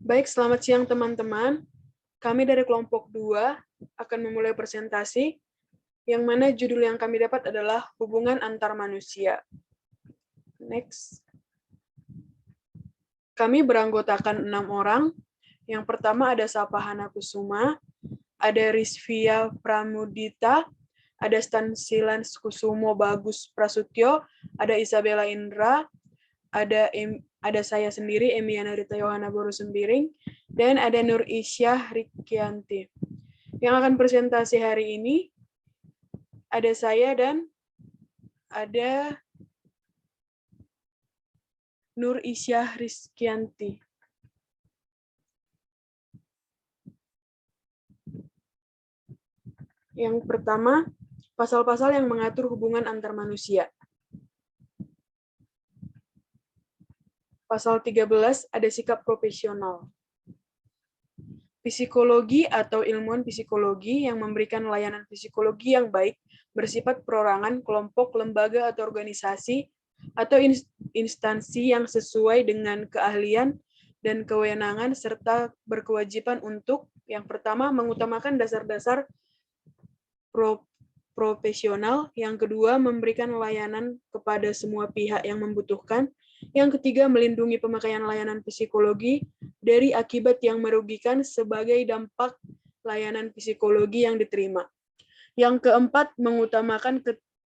Baik, selamat siang teman-teman. Kami dari kelompok 2 akan memulai presentasi, yang mana judul yang kami dapat adalah hubungan antar manusia. Next. Kami beranggotakan 6 orang. Yang pertama ada Sapahana Kusuma, ada Rizvia Pramudita, ada Stansilan Kusumo Bagus Prasutyo, ada Isabella Indra, ada saya sendiri, Emiana Rita Yohana Boru Sembiring, dan ada Nur Isyah Rikianti. Yang akan presentasi hari ini ada saya dan ada Nur Isyah Rizkianti. Yang pertama, pasal-pasal yang mengatur hubungan antar manusia. Pasal 13 ada sikap profesional. Psikologi atau ilmuwan psikologi yang memberikan layanan psikologi yang baik bersifat perorangan, kelompok, lembaga, atau organisasi, atau instansi yang sesuai dengan keahlian dan kewenangan serta berkewajiban untuk yang pertama mengutamakan dasar-dasar profesional, yang kedua memberikan layanan kepada semua pihak yang membutuhkan, yang ketiga melindungi pemakaian layanan psikologi dari akibat yang merugikan sebagai dampak layanan psikologi yang diterima. Yang keempat mengutamakan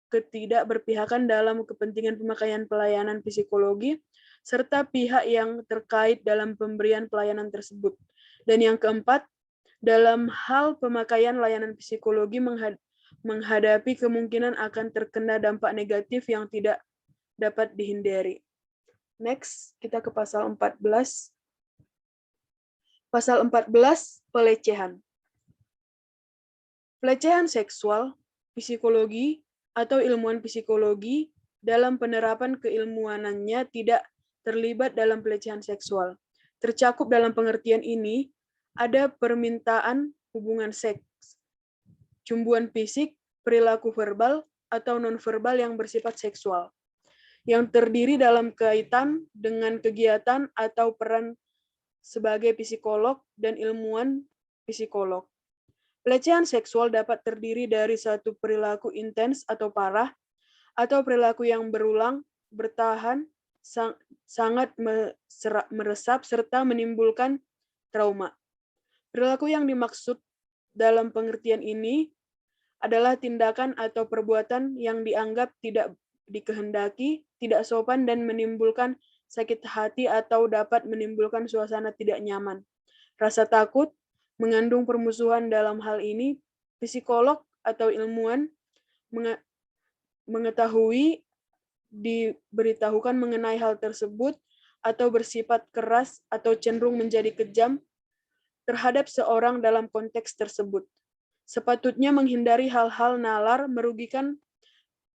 ketidakberpihakan dalam kepentingan pemakaian pelayanan psikologi serta pihak yang terkait dalam pemberian pelayanan tersebut. Dan yang keempat, dalam hal pemakaian layanan psikologi menghadapi kemungkinan akan terkena dampak negatif yang tidak dapat dihindari. Next, kita ke pasal 14. Pasal 14, pelecehan. Pelecehan seksual, psikologi, atau ilmuwan psikologi dalam penerapan keilmuanannya tidak terlibat dalam pelecehan seksual. Tercakup dalam pengertian ini, ada permintaan hubungan seks, cumbuan fisik, perilaku verbal, atau nonverbal yang bersifat seksual, yang terdiri dalam kaitan dengan kegiatan atau peran sebagai psikolog dan ilmuwan psikolog. Pelecehan seksual dapat terdiri dari satu perilaku intens atau parah, atau perilaku yang berulang, bertahan, sangat meresap, serta menimbulkan trauma. Perilaku yang dimaksud dalam pengertian ini adalah tindakan atau perbuatan yang dianggap tidak dikehendaki, tidak sopan, dan menimbulkan sakit hati atau dapat menimbulkan suasana tidak nyaman. Rasa takut, mengandung permusuhan. Dalam hal ini, psikolog atau ilmuwan mengetahui, diberitahukan mengenai hal tersebut, atau bersifat keras atau cenderung menjadi kejam terhadap seorang dalam konteks tersebut. Sepatutnya menghindari hal-hal nalar, merugikan,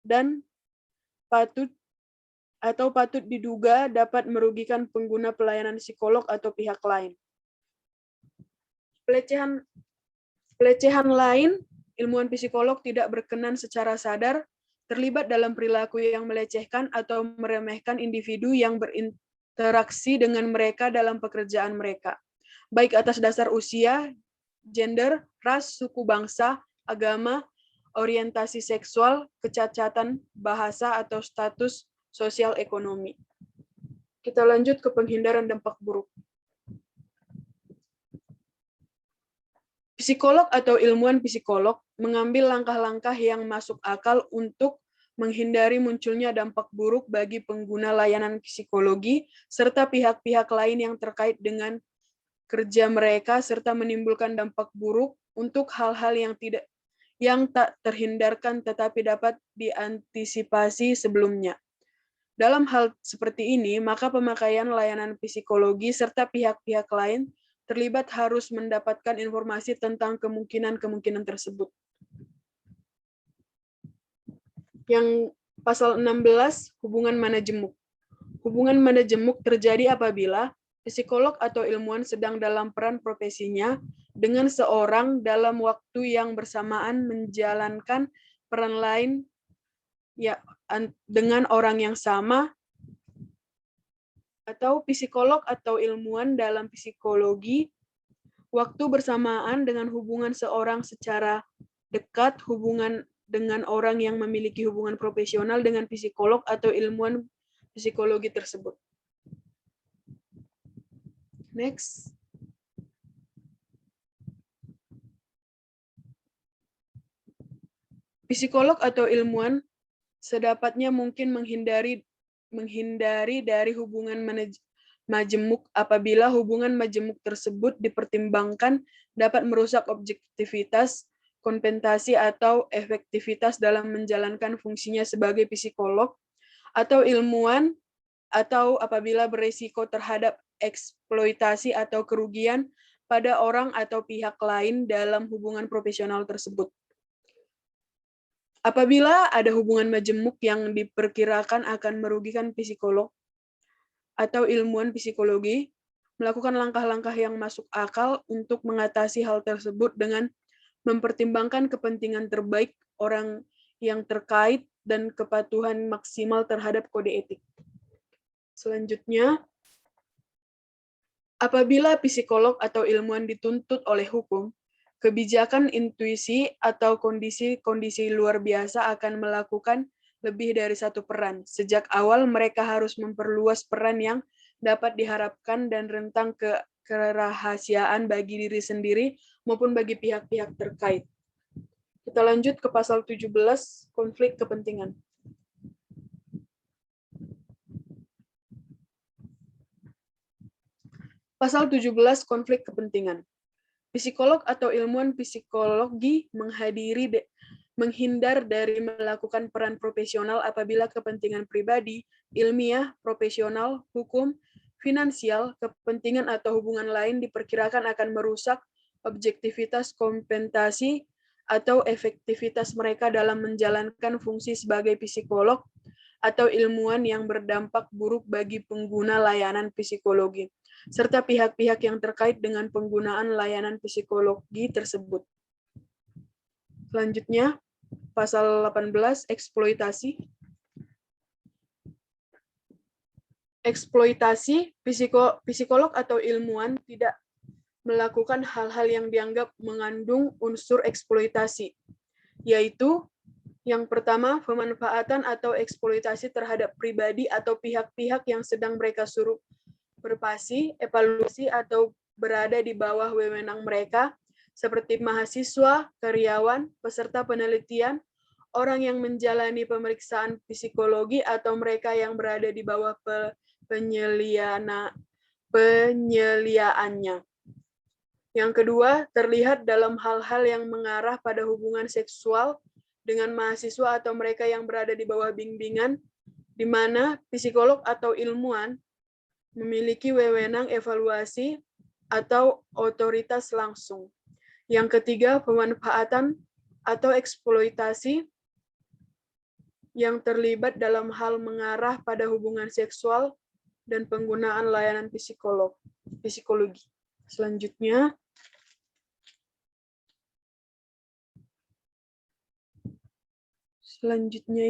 dan patut diduga dapat merugikan pengguna pelayanan psikolog atau pihak lain. Pelecehan lain, ilmuwan psikolog tidak berkenan secara sadar terlibat dalam perilaku yang melecehkan atau meremehkan individu yang berinteraksi dengan mereka dalam pekerjaan mereka, baik atas dasar usia, gender, ras, suku bangsa, agama, orientasi seksual, kecacatan bahasa, atau status sosial ekonomi. Kita lanjut ke penghindaran dampak buruk. Psikolog atau ilmuwan psikolog mengambil langkah-langkah yang masuk akal untuk menghindari munculnya dampak buruk bagi pengguna layanan psikologi serta pihak-pihak lain yang terkait dengan kerja mereka, serta menimbulkan dampak buruk untuk hal-hal yang tak terhindarkan tetapi dapat diantisipasi sebelumnya. Dalam hal seperti ini, maka pemakaian layanan psikologi serta pihak-pihak lain terlibat harus mendapatkan informasi tentang kemungkinan-kemungkinan tersebut. Yang pasal 16, hubungan manajemuk. Hubungan manajemuk terjadi apabila psikolog atau ilmuwan sedang dalam peran profesinya dengan seorang dalam waktu yang bersamaan menjalankan peran lain ya dengan orang yang sama atau psikolog atau ilmuwan dalam psikologi, waktu bersamaan dengan hubungan seorang secara dekat, hubungan dengan orang yang memiliki hubungan profesional dengan psikolog atau ilmuwan psikologi tersebut. Next. Psikolog atau ilmuwan sedapatnya mungkin menghindari dari hubungan majemuk apabila hubungan majemuk tersebut dipertimbangkan dapat merusak objektivitas, kompensasi, atau efektivitas dalam menjalankan fungsinya sebagai psikolog atau ilmuwan, atau apabila beresiko terhadap eksploitasi atau kerugian pada orang atau pihak lain dalam hubungan profesional tersebut. Apabila ada hubungan majemuk yang diperkirakan akan merugikan psikolog atau ilmuwan psikologi, melakukan langkah-langkah yang masuk akal untuk mengatasi hal tersebut dengan mempertimbangkan kepentingan terbaik orang yang terkait dan kepatuhan maksimal terhadap kode etik. Selanjutnya, apabila psikolog atau ilmuwan dituntut oleh hukum, kebijakan intuisi atau kondisi-kondisi luar biasa akan melakukan lebih dari satu peran. Sejak awal mereka harus memperluas peran yang dapat diharapkan dan rentang kerahasiaan bagi diri sendiri maupun bagi pihak-pihak terkait. Kita lanjut ke pasal 17, konflik kepentingan. Pasal 17, konflik kepentingan. Psikolog atau ilmuwan psikologi menghindar dari melakukan peran profesional apabila kepentingan pribadi, ilmiah, profesional, hukum, finansial, kepentingan atau hubungan lain diperkirakan akan merusak objektivitas, kompensasi, atau efektivitas mereka dalam menjalankan fungsi sebagai psikolog atau ilmuwan yang berdampak buruk bagi pengguna layanan psikologi, serta pihak-pihak yang terkait dengan penggunaan layanan psikologi tersebut. Selanjutnya, pasal 18, eksploitasi. Eksploitasi, psikolog atau ilmuwan tidak melakukan hal-hal yang dianggap mengandung unsur eksploitasi, yaitu yang pertama, pemanfaatan atau eksploitasi terhadap pribadi atau pihak-pihak yang sedang mereka suruh berpasi, evaluasi, atau berada di bawah wewenang mereka, seperti mahasiswa, karyawan, peserta penelitian, orang yang menjalani pemeriksaan psikologi, atau mereka yang berada di bawah penyeliaannya. Yang kedua, terlihat dalam hal-hal yang mengarah pada hubungan seksual dengan mahasiswa atau mereka yang berada di bawah bimbingan, di mana psikolog atau ilmuwan memiliki wewenang evaluasi atau otoritas langsung. Yang ketiga, pemanfaatan atau eksploitasi yang terlibat dalam hal mengarah pada hubungan seksual dan penggunaan layanan psikologi. Selanjutnya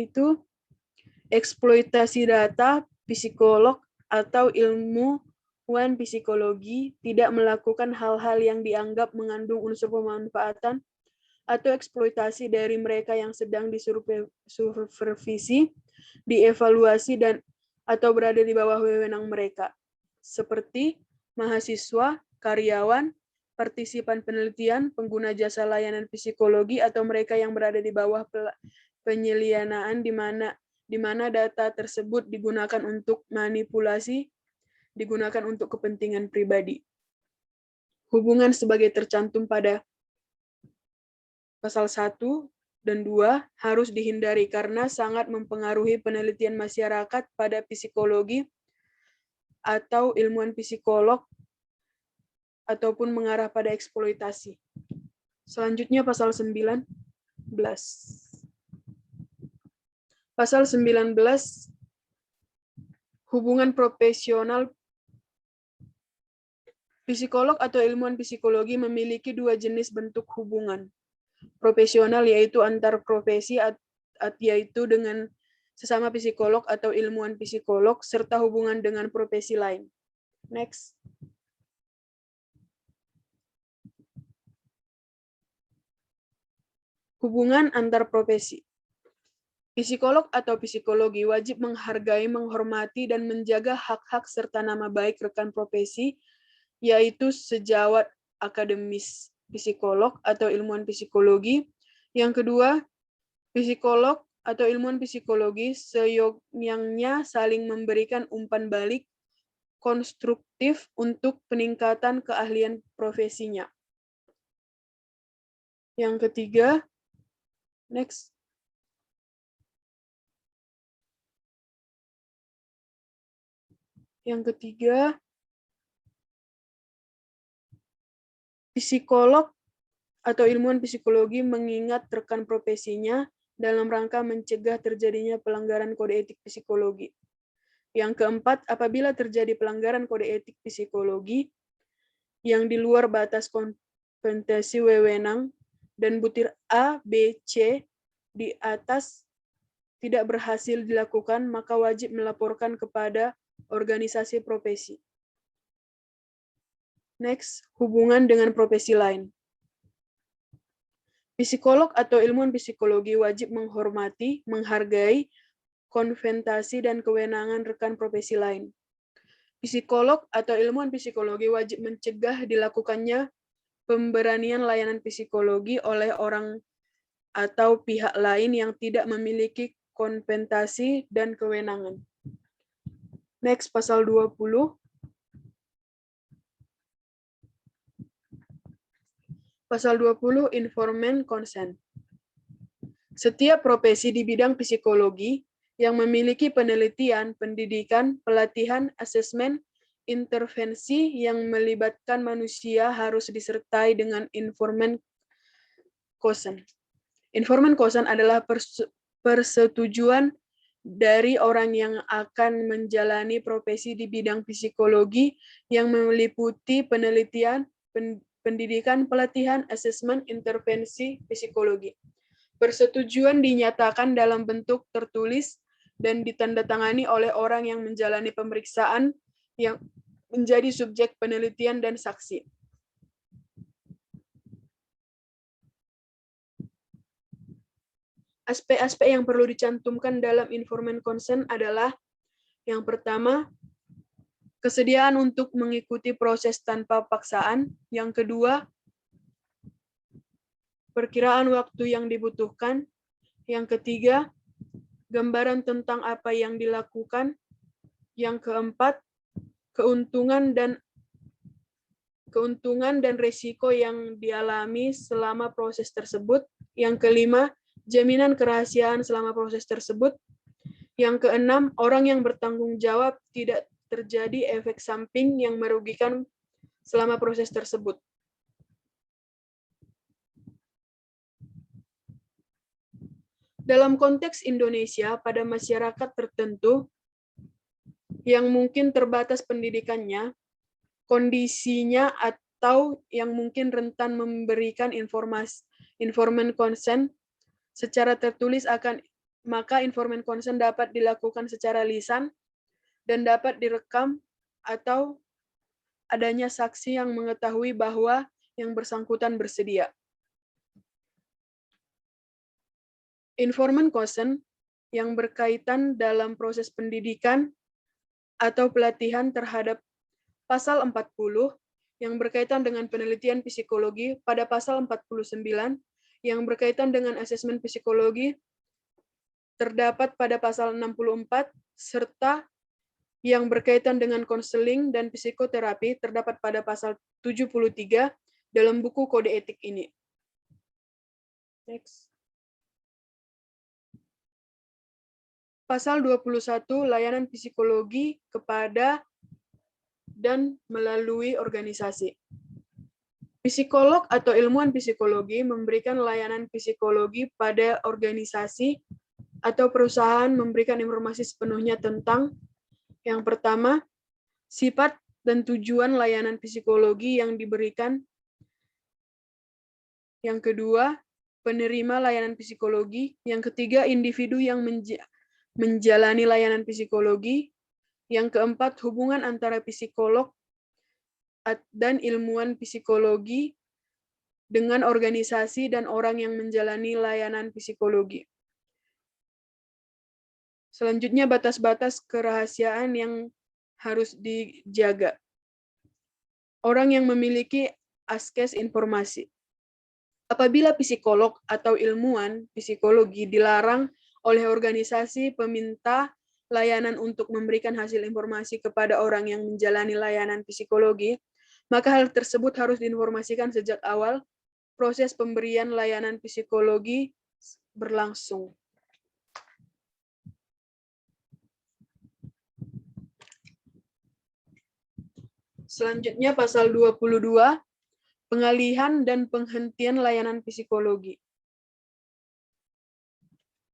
itu eksploitasi data. Psikolog atau ilmuwan psikologi tidak melakukan hal-hal yang dianggap mengandung unsur pemanfaatan atau eksploitasi dari mereka yang sedang disupervisi, dievaluasi, dan atau berada di bawah wewenang mereka, seperti mahasiswa, karyawan, partisipan penelitian, pengguna jasa layanan psikologi, atau mereka yang berada di bawah penyelianaan di mana data tersebut digunakan untuk manipulasi, digunakan untuk kepentingan pribadi. Hubungan sebagai tercantum pada pasal 1 dan 2 harus dihindari karena sangat mempengaruhi penelitian masyarakat pada psikologi atau ilmuwan psikolog ataupun mengarah pada eksploitasi. Selanjutnya pasal 19. Pasal 19, hubungan profesional. Psikolog atau ilmuwan psikologi memiliki dua jenis bentuk hubungan profesional, yaitu antar profesi, yaitu dengan sesama psikolog atau ilmuwan psikolog, serta hubungan dengan profesi lain. Next. Hubungan antar profesi. Psikolog atau psikologi wajib menghargai, menghormati, dan menjaga hak-hak serta nama baik rekan profesi, yaitu sejawat akademis psikolog atau ilmuwan psikologi. Yang kedua, psikolog atau ilmuwan psikologi seyogyanya saling memberikan umpan balik konstruktif untuk peningkatan keahlian profesinya. Yang ketiga, next. Yang ketiga, psikolog atau ilmuwan psikologi mengingat rekan profesinya dalam rangka mencegah terjadinya pelanggaran kode etik psikologi. Yang keempat, apabila terjadi pelanggaran kode etik psikologi yang di luar batas kompetensi wewenang dan butir A, B, C di atas tidak berhasil dilakukan, maka wajib melaporkan kepada organisasi profesi. Next, hubungan dengan profesi lain. Psikolog atau ilmuwan psikologi wajib menghormati, menghargai kompetensi dan kewenangan rekan profesi lain. Psikolog atau ilmuwan psikologi wajib mencegah dilakukannya pemberanian layanan psikologi oleh orang atau pihak lain yang tidak memiliki kompetensi dan kewenangan. Next, pasal 20. Pasal 20, informed consent. Setiap profesi di bidang psikologi yang memiliki penelitian, pendidikan, pelatihan, asesmen, intervensi yang melibatkan manusia harus disertai dengan informed consent. Informed consent adalah persetujuan dari orang yang akan menjalani profesi di bidang psikologi yang meliputi penelitian, pendidikan, pelatihan, asesmen, intervensi psikologi. Persetujuan dinyatakan dalam bentuk tertulis dan ditandatangani oleh orang yang menjalani pemeriksaan yang menjadi subjek penelitian dan saksi. Aspek-aspek yang perlu dicantumkan dalam informed consent adalah yang pertama, kesediaan untuk mengikuti proses tanpa paksaan. Yang kedua, perkiraan waktu yang dibutuhkan. Yang ketiga, gambaran tentang apa yang dilakukan. Yang keempat, keuntungan dan risiko yang dialami selama proses tersebut. Yang kelima, jaminan kerahasiaan selama proses tersebut. Yang keenam, orang yang bertanggung jawab tidak terjadi efek samping yang merugikan selama proses tersebut. Dalam konteks Indonesia, pada masyarakat tertentu yang mungkin terbatas pendidikannya, kondisinya, atau yang mungkin rentan memberikan informed consent secara tertulis maka informed consent dapat dilakukan secara lisan dan dapat direkam atau adanya saksi yang mengetahui bahwa yang bersangkutan bersedia. Informed consent yang berkaitan dalam proses pendidikan atau pelatihan terhadap pasal 40 yang berkaitan dengan penelitian psikologi pada pasal 49 yang berkaitan dengan asesmen psikologi terdapat pada pasal 64 serta yang berkaitan dengan konseling dan psikoterapi terdapat pada pasal 73 dalam buku kode etik ini. Next. Pasal 21, layanan psikologi kepada dan melalui organisasi. Psikolog atau ilmuwan psikologi memberikan layanan psikologi pada organisasi atau perusahaan, memberikan informasi sepenuhnya tentang yang pertama, sifat dan tujuan layanan psikologi yang diberikan. Yang kedua, penerima layanan psikologi. Yang ketiga, individu yang menjalani layanan psikologi. Yang keempat, hubungan antara psikolog dan ilmuwan psikologi dengan organisasi dan orang yang menjalani layanan psikologi. Selanjutnya, batas-batas kerahasiaan yang harus dijaga. Orang yang memiliki akses informasi. Apabila psikolog atau ilmuwan psikologi dilarang oleh organisasi peminta layanan untuk memberikan hasil informasi kepada orang yang menjalani layanan psikologi, maka hal tersebut harus diinformasikan sejak awal proses pemberian layanan psikologi berlangsung. Selanjutnya pasal 22, pengalihan dan penghentian layanan psikologi.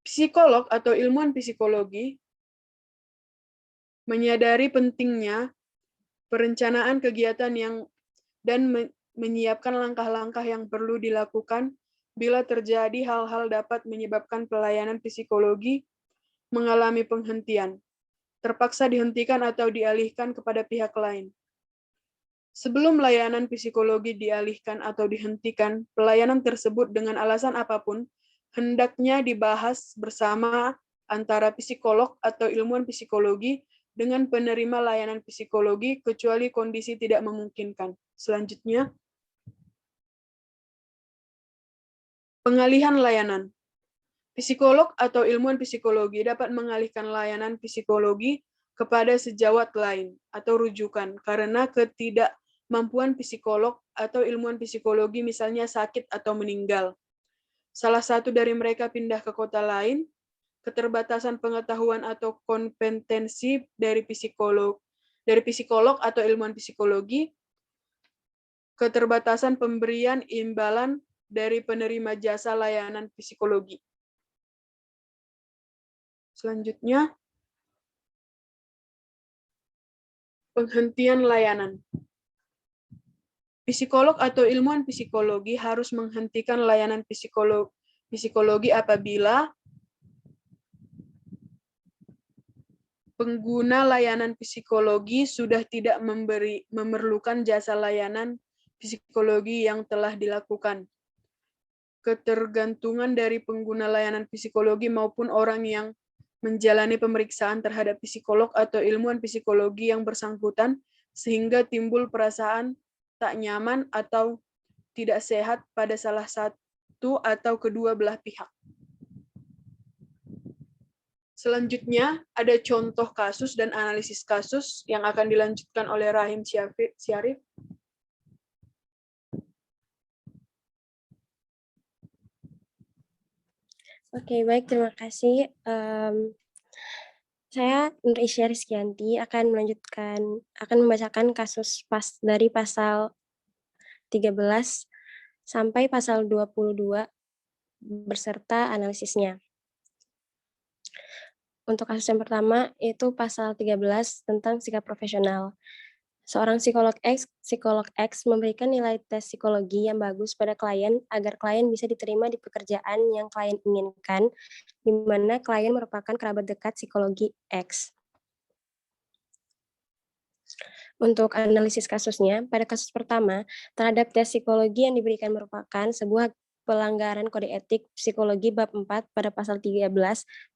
Psikolog atau ilmuwan psikologi menyadari pentingnya perencanaan kegiatan dan menyiapkan langkah-langkah yang perlu dilakukan bila terjadi hal-hal dapat menyebabkan pelayanan psikologi mengalami penghentian, terpaksa dihentikan atau dialihkan kepada pihak lain. Sebelum layanan psikologi dialihkan atau dihentikan, pelayanan tersebut dengan alasan apapun hendaknya dibahas bersama antara psikolog atau ilmuwan psikologi dengan penerima layanan psikologi kecuali kondisi tidak memungkinkan. Selanjutnya, pengalihan layanan. Psikolog atau ilmuwan psikologi dapat mengalihkan layanan psikologi kepada sejawat lain atau rujukan karena ketidakmampuan psikolog atau ilmuwan psikologi misalnya sakit atau meninggal. Salah satu dari mereka pindah ke kota lain, keterbatasan pengetahuan atau kompetensi dari psikolog atau ilmuwan psikologi, keterbatasan pemberian imbalan dari penerima jasa layanan psikologi. Selanjutnya, penghentian layanan. Psikolog atau ilmuwan psikologi harus menghentikan layanan psikologi apabila pengguna layanan psikologi sudah tidak memerlukan jasa layanan psikologi yang telah dilakukan. Ketergantungan dari pengguna layanan psikologi maupun orang yang menjalani pemeriksaan terhadap psikolog atau ilmuwan psikologi yang bersangkutan sehingga timbul perasaan tak nyaman atau tidak sehat pada salah satu atau kedua belah pihak. Selanjutnya, ada contoh kasus dan analisis kasus yang akan dilanjutkan oleh Rahim Syarif. Oke, baik, terima kasih. Saya Nur Isya Rizkyanti akan membacakan kasus dari pasal 13 sampai pasal 22 beserta analisisnya. Untuk kasus yang pertama itu pasal 13 tentang sikap profesional. Seorang psikolog X memberikan nilai tes psikologi yang bagus pada klien agar klien bisa diterima di pekerjaan yang klien inginkan, di mana klien merupakan kerabat dekat psikologi X. Untuk analisis kasusnya, pada kasus pertama, terhadap tes psikologi yang diberikan merupakan sebuah pelanggaran kode etik psikologi bab 4 pada pasal 13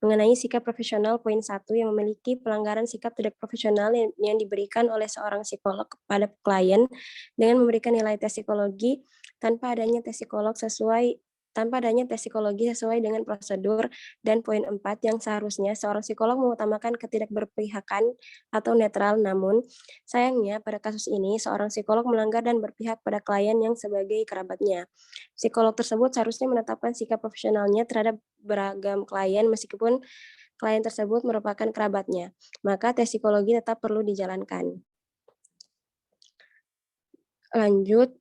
mengenai sikap profesional poin 1 yang memiliki pelanggaran sikap tidak profesional yang diberikan oleh seorang psikolog kepada klien dengan memberikan nilai tes psikologi tanpa adanya tes psikologi sesuai dengan prosedur, dan poin 4 yang seharusnya seorang psikolog mengutamakan ketidakberpihakan atau netral, namun sayangnya pada kasus ini seorang psikolog melanggar dan berpihak pada klien yang sebagai kerabatnya. Psikolog tersebut seharusnya menetapkan sikap profesionalnya terhadap beragam klien meskipun klien tersebut merupakan kerabatnya, maka tes psikologi tetap perlu dijalankan. Lanjut,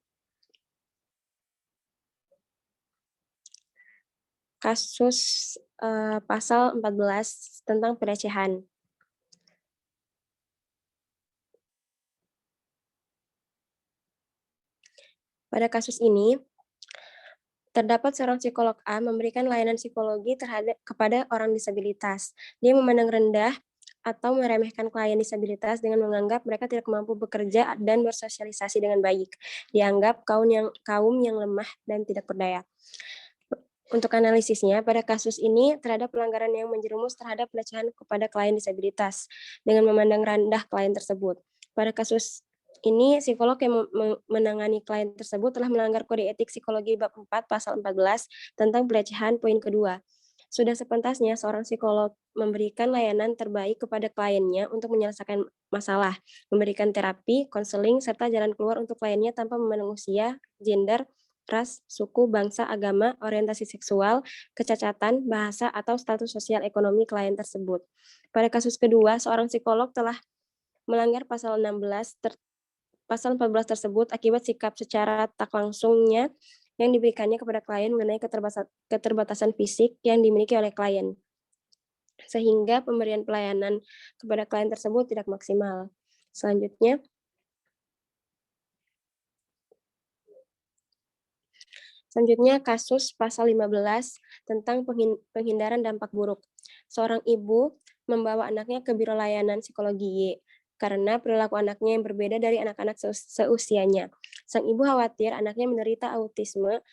kasus pasal 14 tentang pelecehan. Pada kasus ini, Terdapat seorang psikolog A memberikan layanan psikologi kepada orang disabilitas. Dia memandang rendah atau meremehkan klien disabilitas dengan menganggap mereka tidak mampu bekerja dan bersosialisasi dengan baik. Dianggap kaum yang lemah dan tidak berdaya. Untuk analisisnya, pada kasus ini terhadap pelanggaran yang menjerumus terhadap pelecehan kepada klien disabilitas dengan memandang rendah klien tersebut. Pada kasus ini, psikolog yang menangani klien tersebut telah melanggar kode etik psikologi bab 4 pasal 14 tentang pelecehan poin kedua. Sudah sepantasnya seorang psikolog memberikan layanan terbaik kepada kliennya untuk menyelesaikan masalah, memberikan terapi, konseling, serta jalan keluar untuk kliennya tanpa memandang usia, gender, ras, suku, bangsa, agama, orientasi seksual, kecacatan, bahasa, atau status sosial ekonomi klien tersebut. Pada kasus kedua, seorang psikolog telah melanggar pasal 14 tersebut akibat sikap secara tak langsungnya yang diberikannya kepada klien mengenai keterbatasan fisik yang dimiliki oleh klien, sehingga pemberian pelayanan kepada klien tersebut tidak maksimal. Selanjutnya, kasus pasal 15 tentang penghindaran dampak buruk. Seorang ibu membawa anaknya ke biro layanan psikologi Y karena perilaku anaknya yang berbeda dari anak-anak seusianya. Sang ibu khawatir anaknya menderita autisme.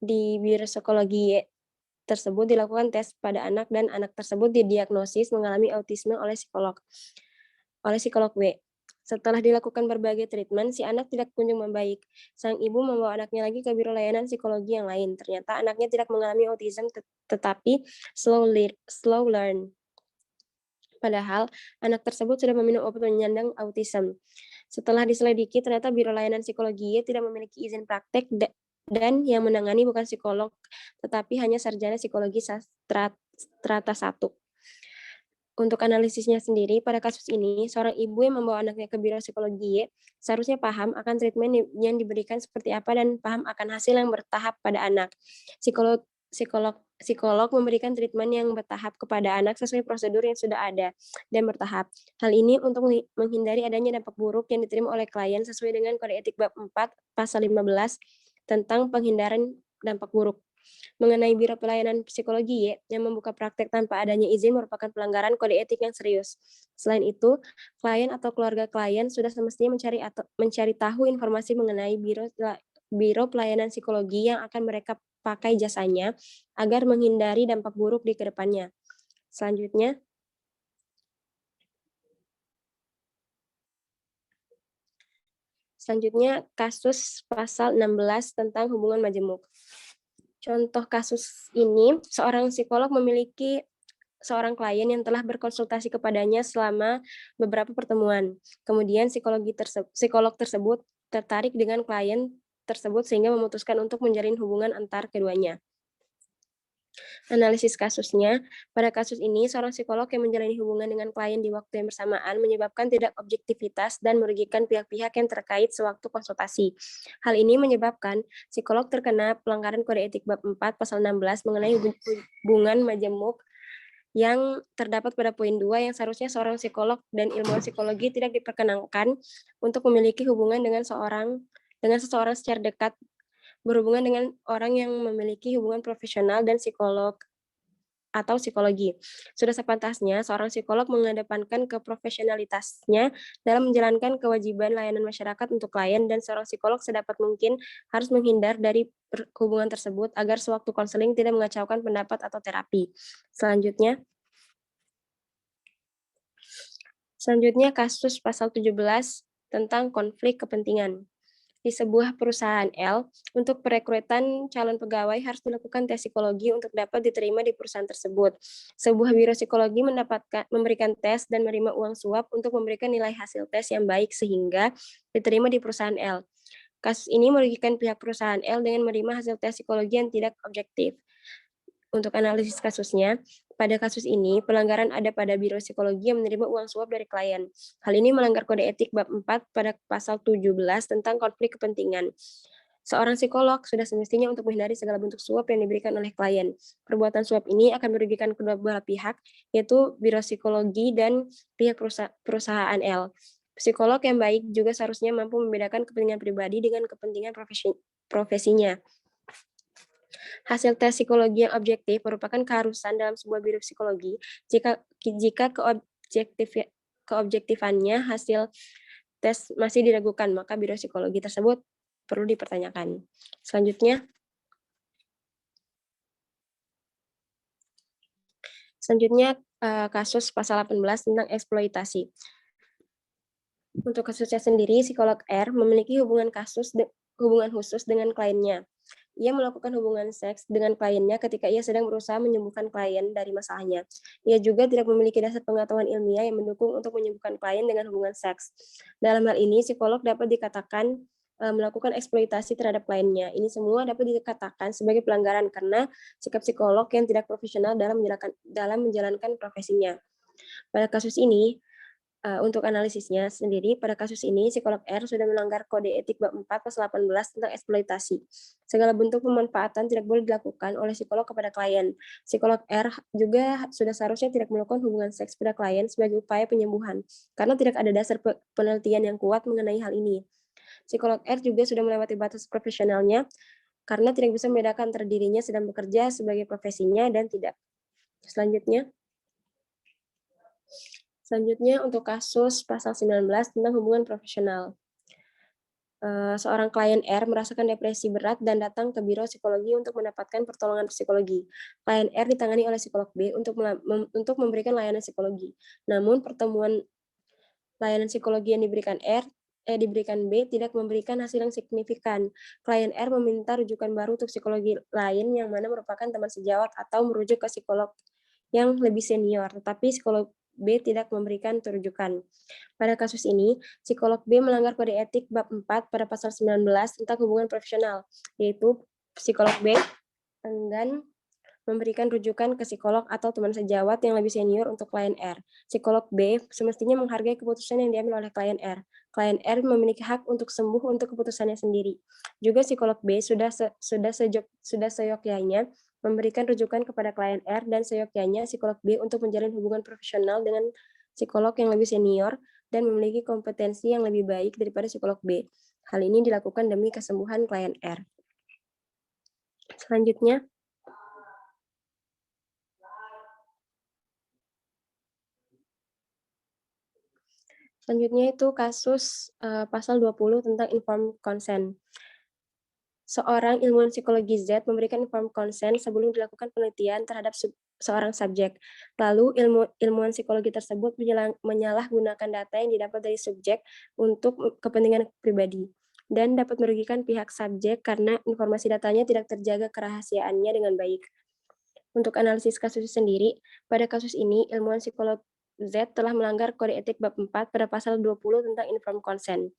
Di biro psikologi Y tersebut dilakukan tes pada anak dan anak tersebut didiagnosis mengalami autisme oleh psikolog W. Setelah dilakukan berbagai treatment, si anak tidak kunjung membaik. Sang ibu membawa anaknya lagi ke biro layanan psikologi yang lain. Ternyata anaknya tidak mengalami autism, tetapi slow learn. Padahal, anak tersebut sudah meminum obat penyandang autism. Setelah diselidiki, ternyata biro layanan psikologi tidak memiliki izin praktek dan yang menangani bukan psikolog, tetapi hanya sarjana psikologi strata 1. Untuk analisisnya sendiri, pada kasus ini, seorang ibu yang membawa anaknya ke biro psikologi seharusnya paham akan treatment yang diberikan seperti apa dan paham akan hasil yang bertahap pada anak. Psikolog memberikan treatment yang bertahap kepada anak sesuai prosedur yang sudah ada dan bertahap. Hal ini untuk menghindari adanya dampak buruk yang diterima oleh klien sesuai dengan kode etik bab 4 pasal 15 tentang penghindaran dampak buruk. Mengenai biro pelayanan psikologi yang membuka praktek tanpa adanya izin merupakan pelanggaran kode etik yang serius. Selain itu, klien atau keluarga klien sudah semestinya mencari tahu informasi mengenai biro pelayanan psikologi yang akan mereka pakai jasanya agar menghindari dampak buruk di kedepannya. Selanjutnya, kasus pasal 16 tentang hubungan majemuk. Contoh kasus ini, seorang psikolog memiliki seorang klien yang telah berkonsultasi kepadanya selama beberapa pertemuan. Kemudian psikolog tersebut tertarik dengan klien tersebut sehingga memutuskan untuk menjalin hubungan antar keduanya. Analisis kasusnya, pada kasus ini seorang psikolog yang menjalani hubungan dengan klien di waktu yang bersamaan menyebabkan tidak objektivitas dan merugikan pihak-pihak yang terkait sewaktu konsultasi. Hal ini menyebabkan psikolog terkena pelanggaran kode etik bab 4 pasal 16 mengenai hubungan majemuk yang terdapat pada poin 2 yang seharusnya seorang psikolog dan ilmuwan psikologi tidak diperkenankan untuk memiliki hubungan dengan seseorang secara dekat, berhubungan dengan orang yang memiliki hubungan profesional dan psikolog atau psikologi. Sudah sepantasnya seorang psikolog mengedepankan keprofesionalitasnya dalam menjalankan kewajiban layanan masyarakat untuk klien dan seorang psikolog sedapat mungkin harus menghindar dari hubungan tersebut agar sewaktu konseling tidak mengacaukan pendapat atau terapi. Selanjutnya kasus pasal 17 tentang konflik kepentingan. Di sebuah perusahaan L, untuk perekrutan calon pegawai harus dilakukan tes psikologi untuk dapat diterima di perusahaan tersebut. Sebuah biro psikologi memberikan tes dan menerima uang suap untuk memberikan nilai hasil tes yang baik sehingga diterima di perusahaan L. Kasus ini merugikan pihak perusahaan L dengan menerima hasil tes psikologi yang tidak objektif. Untuk analisis kasusnya, pada kasus ini, pelanggaran ada pada biro psikologi yang menerima uang suap dari klien. Hal ini melanggar kode etik bab 4 pada pasal 17 tentang konflik kepentingan. Seorang psikolog sudah semestinya untuk menghindari segala bentuk suap yang diberikan oleh klien. Perbuatan suap ini akan merugikan kedua belah pihak, yaitu biro psikologi dan pihak perusahaan L. Psikolog yang baik juga seharusnya mampu membedakan kepentingan pribadi dengan kepentingan profesinya. Hasil tes psikologi yang objektif merupakan keharusan dalam sebuah biro psikologi jika keobjektifannya hasil tes masih diragukan, maka biro psikologi tersebut perlu dipertanyakan. Selanjutnya kasus pasal 18 tentang eksploitasi. Untuk kasusnya sendiri, psikolog R memiliki hubungan khusus dengan kliennya. Ia melakukan hubungan seks dengan kliennya ketika ia sedang berusaha menyembuhkan klien dari masalahnya. Ia juga tidak memiliki dasar pengetahuan ilmiah yang mendukung untuk menyembuhkan klien dengan hubungan seks. Dalam hal ini, psikolog dapat dikatakan melakukan eksploitasi terhadap kliennya. Ini semua dapat dikatakan sebagai pelanggaran karena sikap psikolog yang tidak profesional dalam menjalankan profesinya. Pada kasus ini, untuk analisisnya sendiri, pada kasus ini, psikolog R sudah melanggar kode etik bab 4 pasal 18 tentang eksploitasi. Segala bentuk pemanfaatan tidak boleh dilakukan oleh psikolog kepada klien. Psikolog R juga sudah seharusnya tidak melakukan hubungan seks pada klien sebagai upaya penyembuhan, karena tidak ada dasar penelitian yang kuat mengenai hal ini. Psikolog R juga sudah melewati batas profesionalnya, karena tidak bisa membedakan antara dirinya sedang bekerja sebagai profesinya dan tidak. Selanjutnya untuk kasus pasal 19 tentang hubungan profesional. Seorang klien R merasakan depresi berat dan datang ke biro psikologi untuk mendapatkan pertolongan psikologi. Klien R ditangani oleh psikolog B untuk memberikan layanan psikologi. Namun pertemuan layanan psikologi yang diberikan B tidak memberikan hasil yang signifikan. Klien R meminta rujukan baru untuk psikologi lain yang mana merupakan teman sejawat atau merujuk ke psikolog yang lebih senior, tetapi psikolog B tidak memberikan rujukan. Pada kasus ini, psikolog B melanggar kode etik bab 4 pada pasal 19 tentang hubungan profesional, yaitu psikolog B enggan memberikan rujukan ke psikolog atau teman sejawat yang lebih senior untuk klien R. Psikolog B semestinya menghargai keputusan yang diambil oleh klien R. Klien R memiliki hak untuk sembuh untuk keputusannya sendiri. Juga psikolog B sudah seyogyanya memberikan rujukan kepada klien R dan seyogyanya psikolog B untuk menjalin hubungan profesional dengan psikolog yang lebih senior dan memiliki kompetensi yang lebih baik daripada psikolog B. Hal ini dilakukan demi kesembuhan klien R. Selanjutnya itu kasus pasal 20 tentang informed consent. Seorang ilmuwan psikologi Z memberikan informed consent sebelum dilakukan penelitian terhadap seorang subjek. Lalu ilmuwan psikologi tersebut menyalahgunakan data yang didapat dari subjek untuk kepentingan pribadi dan dapat merugikan pihak subjek karena informasi datanya tidak terjaga kerahasiaannya dengan baik. Untuk analisis kasus sendiri, pada kasus ini ilmuwan psikolog Z telah melanggar kode etik bab 4 pada pasal 20 tentang informed consent.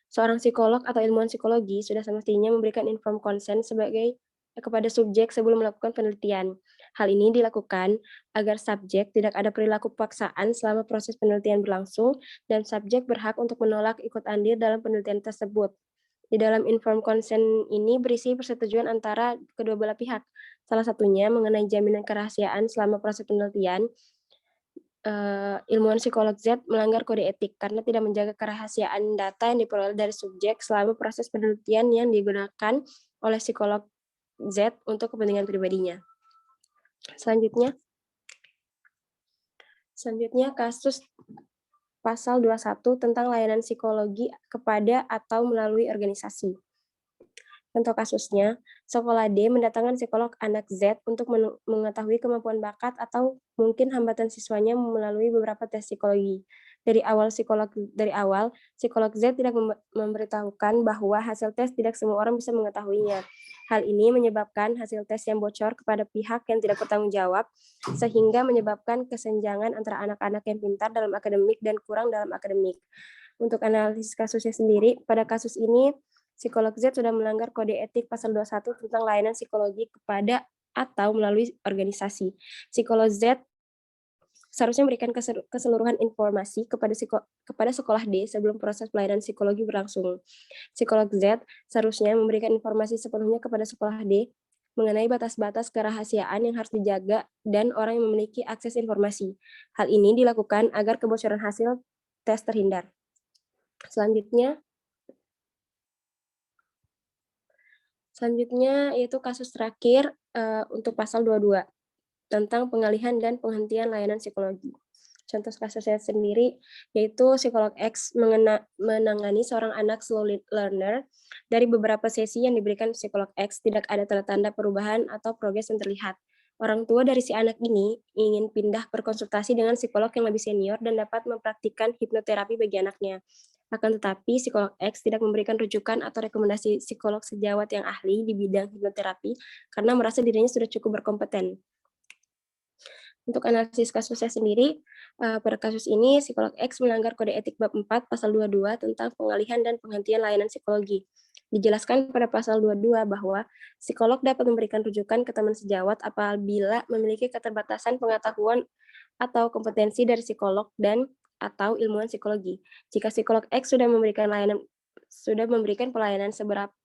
Seorang psikolog atau ilmuwan psikologi sudah semestinya memberikan informed consent kepada subjek sebelum melakukan penelitian. Hal ini dilakukan agar subjek tidak ada perilaku paksaan selama proses penelitian berlangsung dan subjek berhak untuk menolak ikut andil dalam penelitian tersebut. Di dalam informed consent ini berisi persetujuan antara kedua belah pihak. Salah satunya mengenai jaminan kerahasiaan selama proses penelitian. Ilmuwan psikolog Z melanggar kode etik karena tidak menjaga kerahasiaan data yang diperoleh dari subjek selama proses penelitian yang digunakan oleh psikolog Z untuk kepentingan pribadinya. Selanjutnya kasus pasal 21 tentang layanan psikologi kepada atau melalui organisasi. Contoh kasusnya, sekolah D mendatangkan psikolog anak Z untuk mengetahui kemampuan bakat atau mungkin hambatan siswanya melalui beberapa tes psikologi. Dari awal, psikolog Z tidak memberitahukan bahwa hasil tes tidak semua orang bisa mengetahuinya. Hal ini menyebabkan hasil tes yang bocor kepada pihak yang tidak bertanggung jawab, sehingga menyebabkan kesenjangan antara anak-anak yang pintar dalam akademik dan kurang dalam akademik. Untuk analisis kasusnya sendiri, pada kasus ini, psikolog Z sudah melanggar kode etik pasal 21 tentang layanan psikologi kepada atau melalui organisasi. Psikolog Z seharusnya memberikan keseluruhan informasi kepada sekolah D sebelum proses pelayanan psikologi berlangsung. Psikolog Z seharusnya memberikan informasi sepenuhnya kepada sekolah D mengenai batas-batas kerahasiaan yang harus dijaga dan orang yang memiliki akses informasi. Hal ini dilakukan agar kebocoran hasil tes terhindar. Selanjutnya, Selanjutnya yaitu kasus terakhir untuk pasal 22 tentang pengalihan dan penghentian layanan psikologi. Contoh kasusnya sendiri yaitu psikolog X menangani seorang anak slow learner. Dari beberapa sesi yang diberikan psikolog X tidak ada tanda-tanda perubahan atau progres yang terlihat. Orang tua dari si anak ini ingin pindah berkonsultasi dengan psikolog yang lebih senior dan dapat mempraktikkan hipnoterapi bagi anaknya. Akan tetapi, psikolog X tidak memberikan rujukan atau rekomendasi psikolog sejawat yang ahli di bidang hipnoterapi karena merasa dirinya sudah cukup berkompeten. Untuk analisis kasusnya sendiri, pada kasus ini psikolog X melanggar kode etik bab 4 pasal 22 tentang pengalihan dan penghentian layanan psikologi. Dijelaskan pada pasal 22 bahwa psikolog dapat memberikan rujukan ke teman sejawat apabila memiliki keterbatasan pengetahuan atau kompetensi dari psikolog dan atau ilmuwan psikologi. Jika psikolog X sudah memberikan pelayanan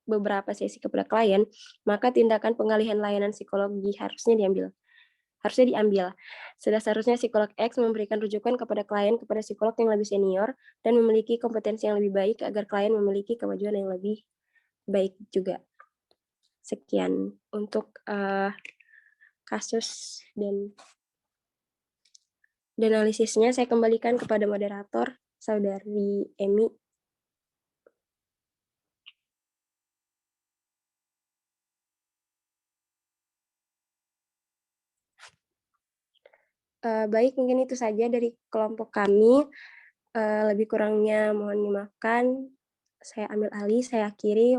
beberapa sesi kepada klien, maka tindakan pengalihan layanan psikologi harusnya diambil. Seharusnya psikolog X memberikan rujukan kepada klien kepada psikolog yang lebih senior dan memiliki kompetensi yang lebih baik agar klien memiliki kemajuan yang lebih baik juga. Sekian untuk kasus dan analisisnya. Saya kembalikan kepada moderator, Saudari Emi. Baik, mungkin itu saja dari kelompok kami. Lebih kurangnya mohon dimaafkan. Saya ambil alih, saya akhiri.